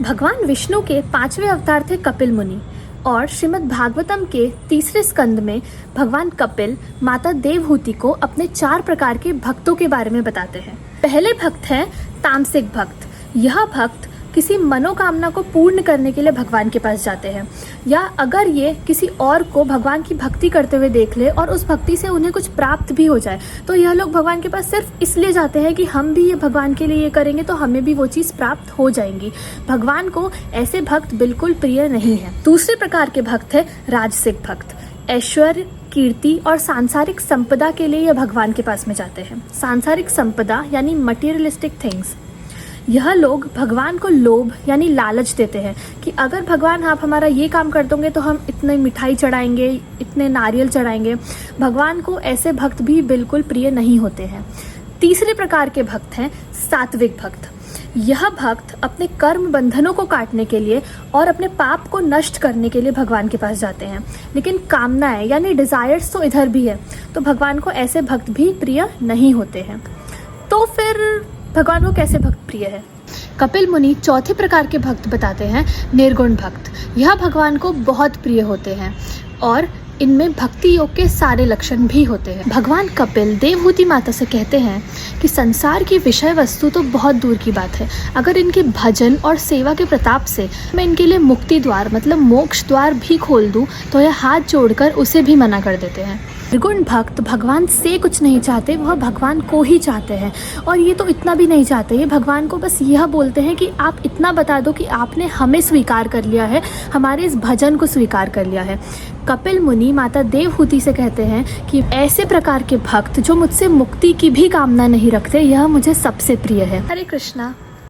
भगवान विष्णु के 5वें अवतार थे कपिल मुनि और श्रीमद् भागवतम के 3रे स्कंद में भगवान कपिल माता देवहूति को अपने 4 प्रकार के भक्तों के बारे में बताते हैं। पहले भक्त हैं तामसिक भक्त। यह भक्त किसी मनोकामना को पूर्ण करने के लिए भगवान के पास जाते हैं, या अगर ये किसी और को भगवान की भक्ति करते हुए देख ले और उस भक्ति से उन्हें कुछ प्राप्त भी हो जाए तो यह लोग भगवान के पास सिर्फ इसलिए जाते हैं कि हम भी ये भगवान के लिए ये करेंगे तो हमें भी वो चीज़ प्राप्त हो जाएंगी। भगवान को ऐसे भक्त बिल्कुल प्रिय नहीं है। दूसरे प्रकार के भक्त है राजसिक भक्त। ऐश्वर्य, कीर्ति और सांसारिक संपदा के लिए यह भगवान के पास में जाते हैं। सांसारिक संपदा यानी मटेरियलिस्टिक थिंग्स। यह लोग भगवान को लोभ यानी लालच देते हैं कि अगर भगवान आप हमारा ये काम कर दोगे तो हम इतने मिठाई चढ़ाएंगे, इतने नारियल चढ़ाएंगे। भगवान को ऐसे भक्त भी बिल्कुल प्रिय नहीं होते हैं। तीसरे प्रकार के भक्त हैं सात्विक भक्त। यह भक्त अपने कर्म बंधनों को काटने के लिए और अपने पाप को नष्ट करने के लिए भगवान के पास जाते हैं, लेकिन कामनाएं यानी डिज़ायर्स तो इधर भी है, तो भगवान को ऐसे भक्त भी प्रिय नहीं होते हैं। तो फिर भगवान को कैसे भक्त प्रिय है? कपिल मुनि चौथे प्रकार के भक्त बताते हैं निर्गुण भक्त। यह भगवान को बहुत प्रिय होते हैं और इनमें भक्ति योग के सारे लक्षण भी होते हैं। भगवान कपिल देवहूति माता से कहते हैं कि संसार की विषय वस्तु तो बहुत दूर की बात है, अगर इनके भजन और सेवा के प्रताप से मैं इनके लिए मुक्ति द्वार मतलब मोक्ष द्वार भी खोल दूं तो यह हाथ जोड़कर उसे भी मना कर देते हैं। निर्गुण भक्त भगवान से कुछ नहीं चाहते, वह भगवान को ही चाहते हैं। और ये तो इतना भी नहीं चाहते, ये भगवान को बस यह बोलते हैं कि आप इतना बता दो कि आपने हमें स्वीकार कर लिया है, हमारे इस भजन को स्वीकार कर लिया है। कपिल मुनि माता देवहूति से कहते हैं कि ऐसे प्रकार के भक्त जो मुझसे मुक्ति की भी कामना नहीं रखते, यह मुझे सबसे प्रिय है। हरे कृष्णा।